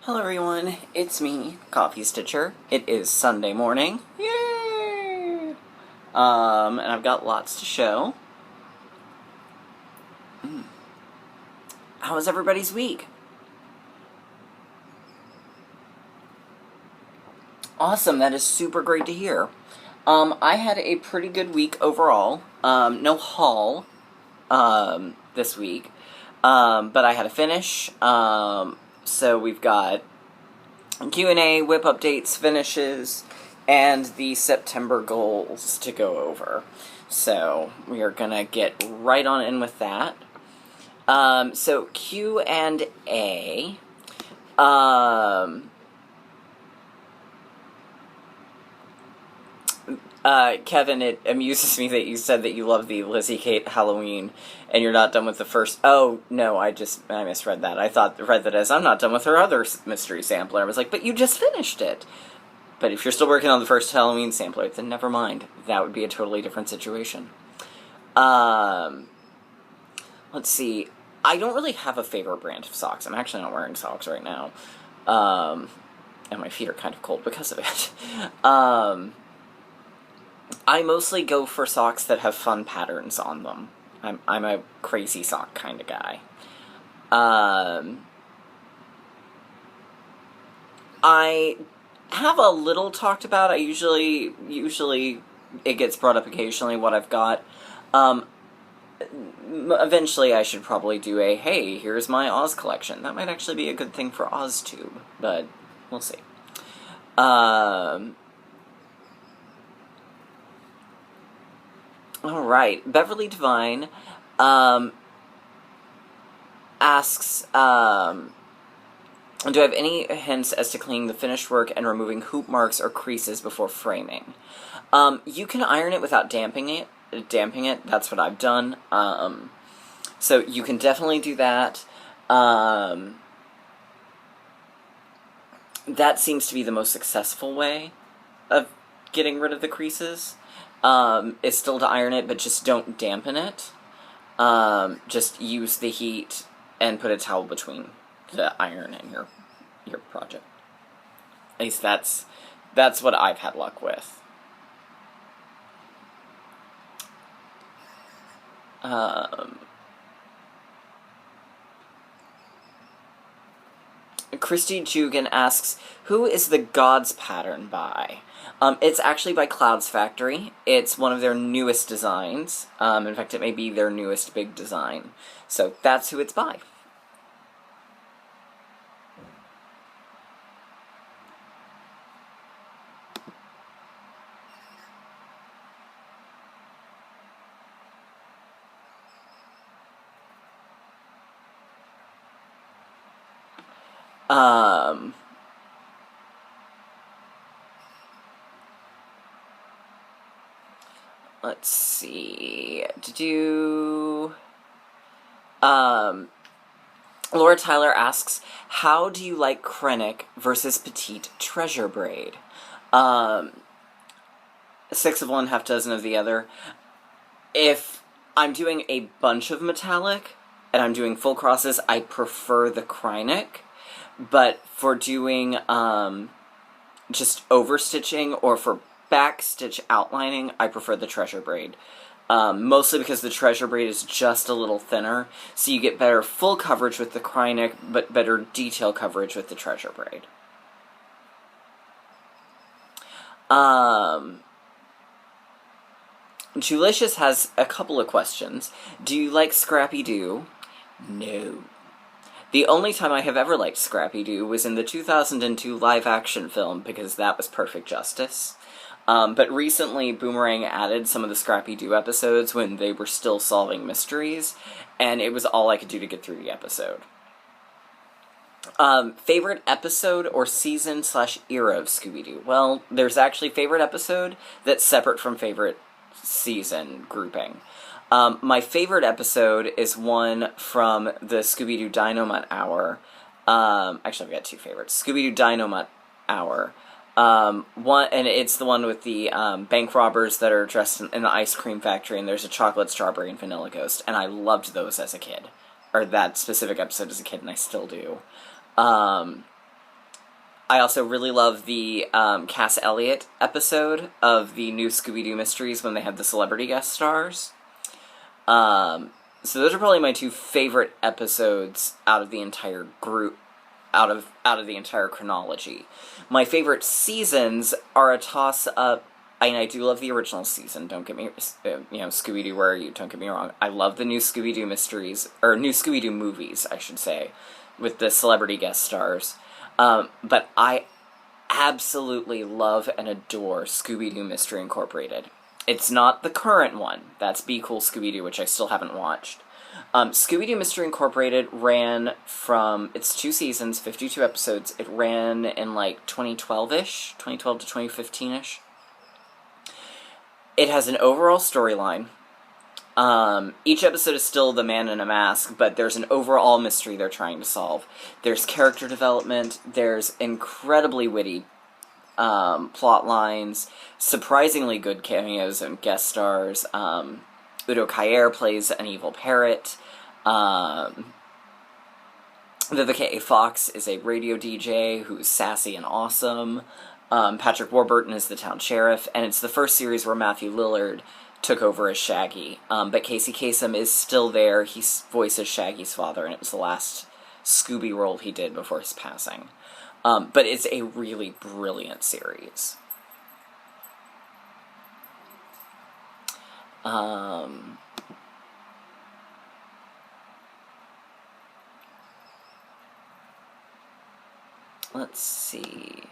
Hello everyone, it's me, Coffee Stitcher. It is Sunday morning. Yay! And I've got lots to show. How was everybody's week? Awesome, that is super great to hear. I had a pretty good week overall. No haul, this week. But I had a finish. So we've got Q&A, whip updates, finishes, and the September goals to go over. So we are gonna get right on in with that. So Q&A. Kevin, it amuses me that you said that you love the Lizzie Kate Halloween, and you're not done with the first. Oh no, I misread that. I read that as I'm not done with her other mystery sampler. I was like, but you just finished it. But if you're still working on the first Halloween sampler, then never mind. That would be a totally different situation. Let's see. I don't really have a favorite brand of socks. I'm actually not wearing socks right now, and my feet are kind of cold because of it. I mostly go for socks that have fun patterns on them. I'm a crazy sock kind of guy. I have a little talked about. I usually it gets brought up occasionally what I've got. Eventually I should probably do a, hey, here's my Oz collection. That might actually be a good thing for OzTube, but we'll see. Alright, Beverly Devine, asks, do I have any hints as to cleaning the finished work and removing hoop marks or creases before framing? You can iron it without damping it. That's what I've done. So you can definitely do that. That seems to be the most successful way of getting rid of the creases. Is still to iron it, but just don't dampen it. Just use the heat and put a towel between the iron and your project. At least that's what I've had luck with. Christy Jugan asks, who is the Gods pattern by? It's actually by Clouds Factory. It's one of their newest designs. In fact, it may be their newest big design. So that's who it's by. Let's see. Laura Tyler asks, how do you like Krennic versus Petite Treasure Braid? 6 of one, half dozen of the other. If I'm doing a bunch of metallic and I'm doing full crosses, I prefer the Krennic. But for doing just overstitching or for backstitch outlining, I prefer the Treasure Braid. Mostly because the Treasure Braid is just a little thinner, so you get better full coverage with the Krennic, but better detail coverage with the Treasure Braid. Julicious has a couple of questions. Do you like Scrappy-Doo? No. The only time I have ever liked Scrappy-Doo was in the 2002 live-action film, because that was perfect justice. But recently, Boomerang added some of the Scrappy-Doo episodes when they were still solving mysteries, and it was all I could do to get through the episode. Favorite episode or season/era of Scooby-Doo? Well, there's actually favorite episode that's separate from favorite season grouping. My favorite episode is one from the Scooby-Doo Dynamite Hour. Actually, I've got two favorites. Scooby-Doo Dynamite Hour. One, and it's the one with the bank robbers that are dressed in the ice cream factory, and there's a chocolate, strawberry, and vanilla ghost, and I loved those as a kid. Or that specific episode as a kid, and I still do. I also really love the Cass Elliot episode of the new Scooby-Doo Mysteries when they had the celebrity guest stars. So those are probably my two favorite episodes out of the entire group, out of the entire chronology. My favorite seasons are a toss-up. I do love the original season, don't get me, Scooby-Doo, where are you? Don't get me wrong. I love the new Scooby-Doo Mysteries, or new Scooby-Doo movies, I should say, with the celebrity guest stars. But I absolutely love and adore Scooby-Doo Mystery Incorporated. It's not the current one. That's Be Cool Scooby-Doo, which I still haven't watched. Scooby-Doo Mystery Incorporated ran from its 2 seasons, 52 episodes. It ran in like 2012-ish, 2012 to 2015-ish. It has an overall storyline. Each episode is still the man in a mask, but there's an overall mystery they're trying to solve. There's character development, there's incredibly witty plot lines, surprisingly good cameos and guest stars. Udo Kier plays an evil parrot. Vivica A. Fox is a radio DJ who's sassy and awesome. Patrick Warburton is the town sheriff, and it's the first series where Matthew Lillard took over as Shaggy. But Casey Kasem is still there. He voices Shaggy's father, and it was the last Scooby role he did before his passing. But it's a really brilliant series. Let's see.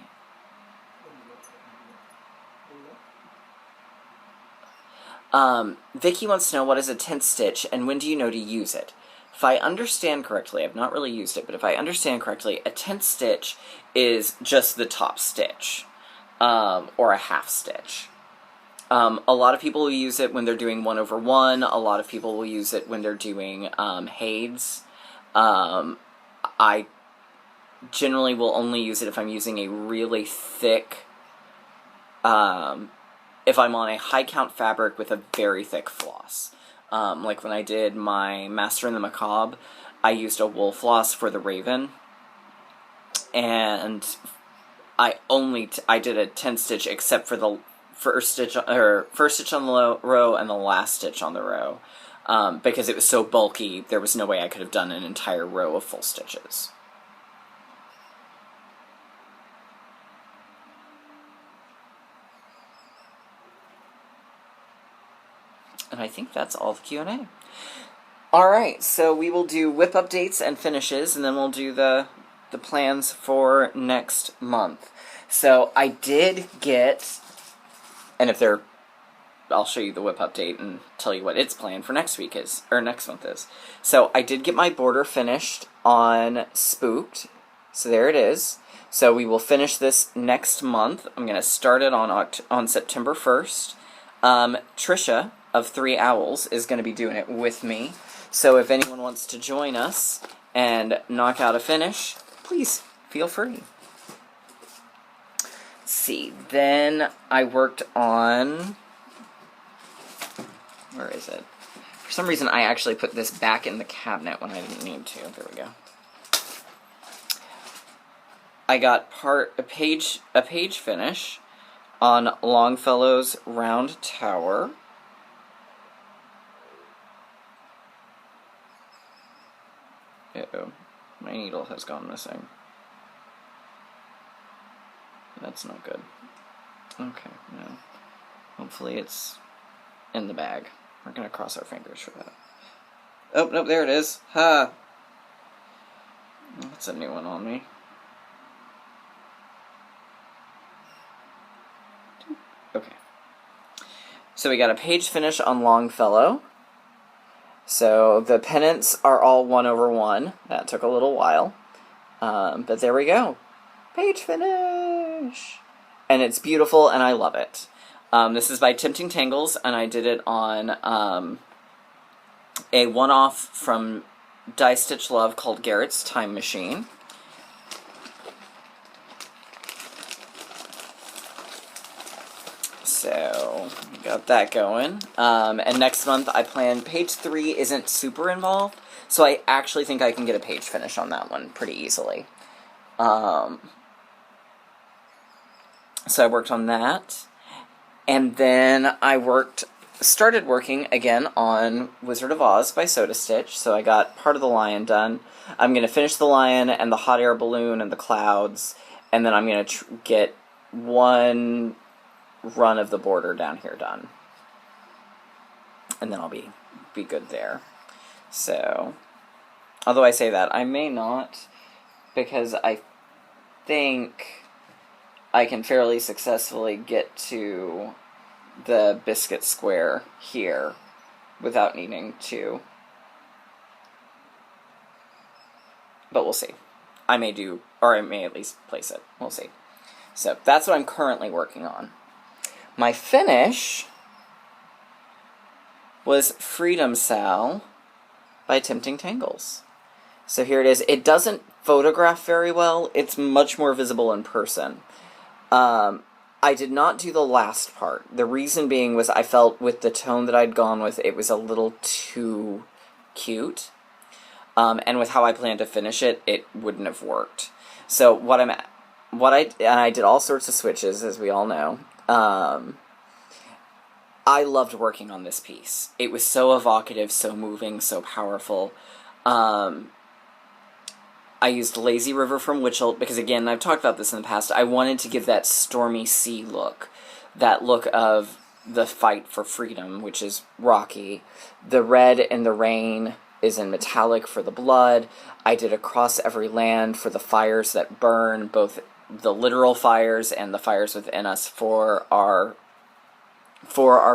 Vicky wants to know, what is a tent stitch, and when do you know to use it? If I understand correctly, I've not really used it, but if I understand correctly, a tent stitch is just the top stitch, or a half stitch. A lot of people will use it when they're doing 1/1. A lot of people will use it when they're doing HAEDs. I generally will only use it if I'm using a really thick, if I'm on a high count fabric with a very thick floss. Like when I did my Master and the Macabre, I used a wool floss for the Raven, and I did a 10 stitch except for the first stitch on the row and the last stitch on the row, because it was so bulky, there was no way I could have done an entire row of full stitches. And I think that's all the Q&A. Alright, so we will do whip updates and finishes, and then we'll do the plans for next month. So I did get, and I'll show you the whip update and tell you what its plan for next month is. So I did get my border finished on Spooked, so there it is. So we will finish this next month. I'm going to start it on September 1st. Trisha of 3 Owls is going to be doing it with me. So if anyone wants to join us and knock out a finish, please feel free. Let's see, then I worked on, where is it? For some reason I actually put this back in the cabinet when I didn't need to. There we go. I got a page finish on Longfellow's Round Tower. Uh-oh, my needle has gone missing. That's not good. Okay, no. Hopefully it's in the bag. We're gonna cross our fingers for that. Oh, nope, there it is. Ha! That's a new one on me. Okay. So we got a page finish on Longfellow. So the pennants are all 1/1. That took a little while. But there we go. Page finish! And it's beautiful, and I love it. This is by Tempting Tangles, and I did it on a one-off from Die Stitch Love called Garrett's Time Machine. So, got that going. And next month I plan, page 3 isn't super involved, so I actually think I can get a page finish on that one pretty easily. So I worked on that. And then I started working again on Wizard of Oz by Soda Stitch. So I got part of the lion done. I'm going to finish the lion and the hot air balloon and the clouds. And then I'm going to get one run of the border down here done. And then I'll be good there. So, although I say that, I may not, because I think I can fairly successfully get to the biscuit square here without needing to. But we'll see. I may do, or I may at least place it. We'll see. So that's what I'm currently working on. My finish was Freedom Sal by Tempting Tangles. So here it is. It doesn't photograph very well. It's much more visible in person. I did not do the last part. The reason being was I felt with the tone that I'd gone with, it was a little too cute. And with how I planned to finish it, it wouldn't have worked. So and I did all sorts of switches, as we all know. I loved working on this piece. It was so evocative, so moving, so powerful. I used Lazy River from Witchelt because, again, I've talked about this in the past, I wanted to give that stormy sea look. That look of the fight for freedom, which is rocky. The red in the rain is in metallic for the blood. I did Across Every Land for the fires that burn, both the literal fires and the fires within us for our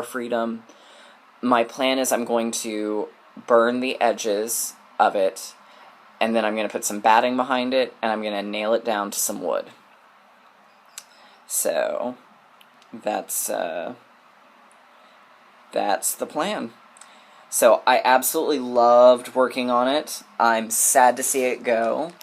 freedom. My plan is I'm going to burn the edges of it, and then I'm going to put some batting behind it, and I'm going to nail it down to some wood. So, that's the plan. So, I absolutely loved working on it. I'm sad to see it go.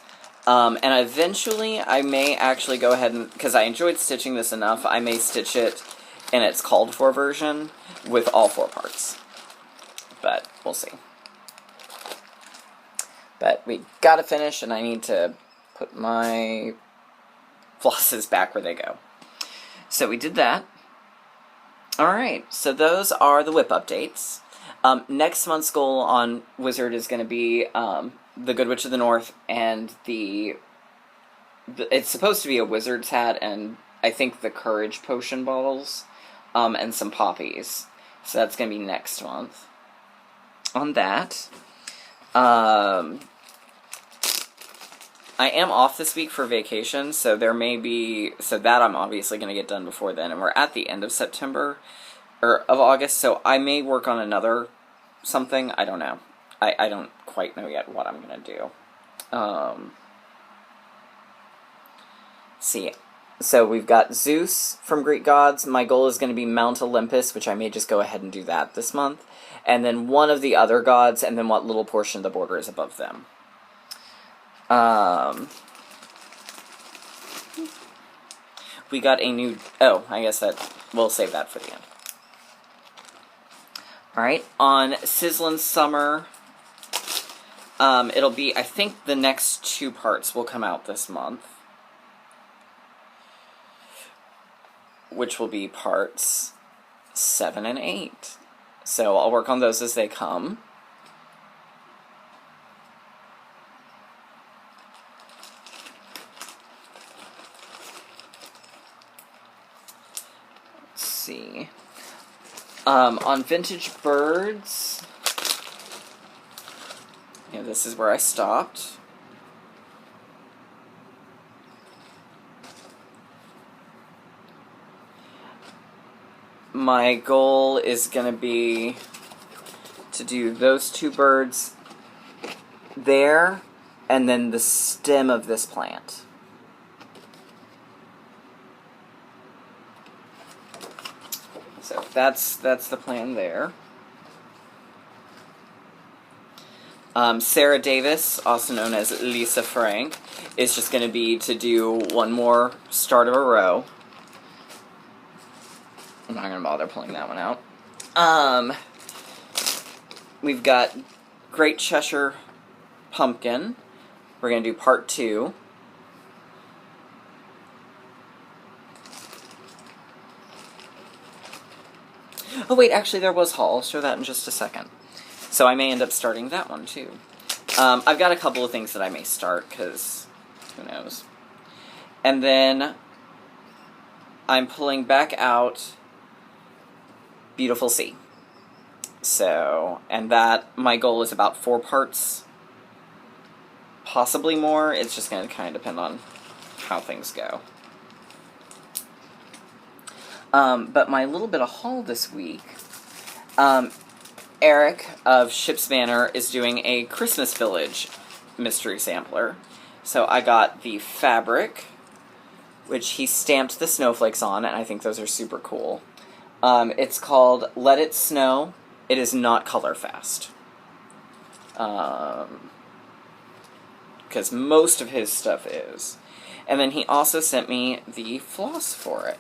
And eventually, I may actually go ahead and, because I enjoyed stitching this enough, I may stitch it in its called for version with all 4 parts. But, we'll see. But we gotta finish, and I need to put my flosses back where they go. So we did that. Alright, so those are the WIP updates. Next month's goal on Wizard is going to be the Good Witch of the North and it's supposed to be a wizard's hat and I think the Courage Potion bottles and some poppies. So that's going to be next month. On that, I am off this week for vacation, so that I'm obviously going to get done before then, and we're at the end of September, or of August, so I may work on another something, I don't know. I don't quite know yet what I'm going to do. See, so we've got Zeus from Greek Gods. My goal is going to be Mount Olympus, which I may just go ahead and do that this month. And then one of the other gods, and then what little portion of the border is above them. We got a new... Oh, I guess we'll save that for the end. Alright, on Sizzlin' Summer, it'll be, I think the next 2 parts will come out this month. Which will be parts 7 and 8. So I'll work on those as they come. Let's see. On Vintage Birds, this is where I stopped. My goal is going to be to do those 2 birds there, and then the stem of this plant. So that's the plan there. Sarah Davis, also known as Lisa Frank, is just going to be to do one more start of a row. I'm not going to bother pulling that one out. We've got Great Cheshire Pumpkin. We're going to do part 2. Oh wait, actually there was Haul. I'll show that in just a second. So I may end up starting that one too. I've got a couple of things that I may start, because who knows. And then I'm pulling back out Beautiful Sea. So, and that, my goal is about 4 parts. Possibly more. It's just going to kind of depend on how things go. But my little bit of haul this week, Eric of Ship's Banner is doing a Christmas Village mystery sampler. So I got the fabric, which he stamped the snowflakes on, and I think those are super cool. It's called Let It Snow. It is not color fast. Because most of his stuff is. And then he also sent me the floss for it.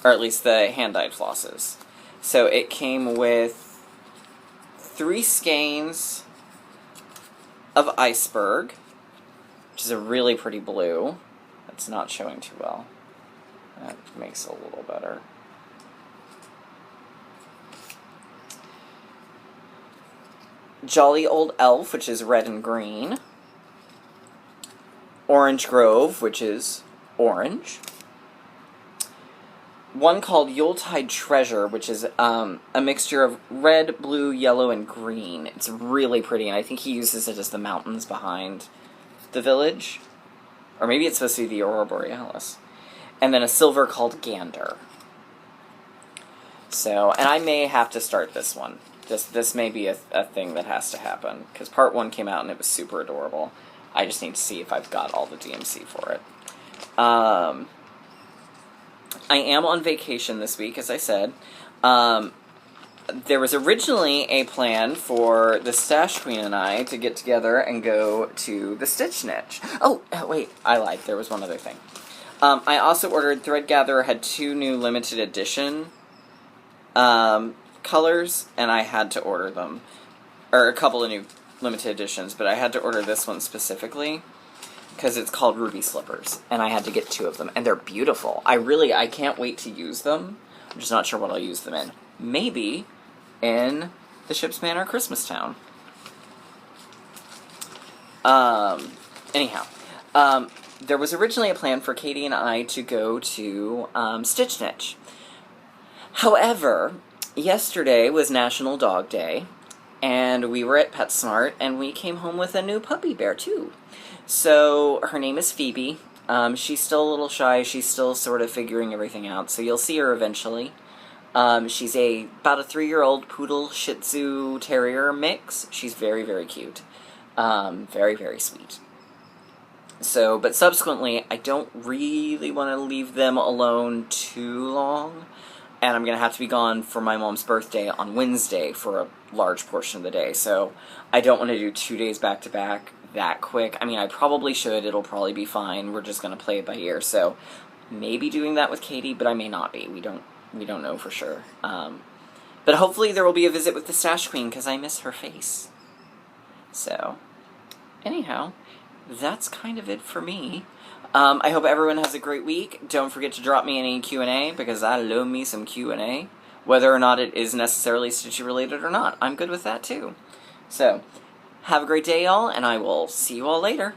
Or at least the hand-dyed flosses. So it came with 3 skeins of Iceberg, which is a really pretty blue. That's not showing too well. That makes it a little better. Jolly Old Elf, which is red and green. Orange Grove, which is orange. One called Yuletide Treasure, which is a mixture of red, blue, yellow, and green. It's really pretty, and I think he uses it as the mountains behind the village. Or maybe it's supposed to be the Aurora Borealis. And then a silver called Gander. So, and I may have to start this one. This may be a thing that has to happen, because part 1 came out and it was super adorable. I just need to see if I've got all the DMC for it. I am on vacation this week, as I said. There was originally a plan for the Stash Queen and I to get together and go to the Stitch Niche. Oh, wait, I lied. There was one other thing. I also ordered, Threadgather had 2 new limited edition colors, and I had to order them. Or a couple of new limited editions, but I had to order this one specifically, because it's called Ruby Slippers, and I had to get 2 of them, and they're beautiful. I can't wait to use them. I'm just not sure what I'll use them in. Maybe in the Ship's Banner Christmas Town. Anyhow, there was originally a plan for Katie and I to go to Stitch Niche. However, yesterday was National Dog Day, and we were at PetSmart, and we came home with a new puppy bear, too. So, her name is Phoebe. She's still a little shy. She's still sort of figuring everything out, so you'll see her eventually. She's about a 3-year-old Poodle Shih Tzu Terrier mix. She's very, very cute. Very, very sweet. So, but subsequently, I don't really want to leave them alone too long. And I'm going to have to be gone for my mom's birthday on Wednesday for a large portion of the day. So I don't want to do 2 days back-to-back that quick. I mean, I probably should. It'll probably be fine. We're just going to play it by ear. So maybe doing that with Katie, but I may not be. We don't know for sure. But hopefully there will be a visit with the Stash Queen, because I miss her face. So, anyhow, that's kind of it for me. I hope everyone has a great week. Don't forget to drop me any Q&A, because I love me some Q&A. Whether or not it is necessarily Stitchy related or not, I'm good with that too. So, have a great day, y'all, and I will see you all later.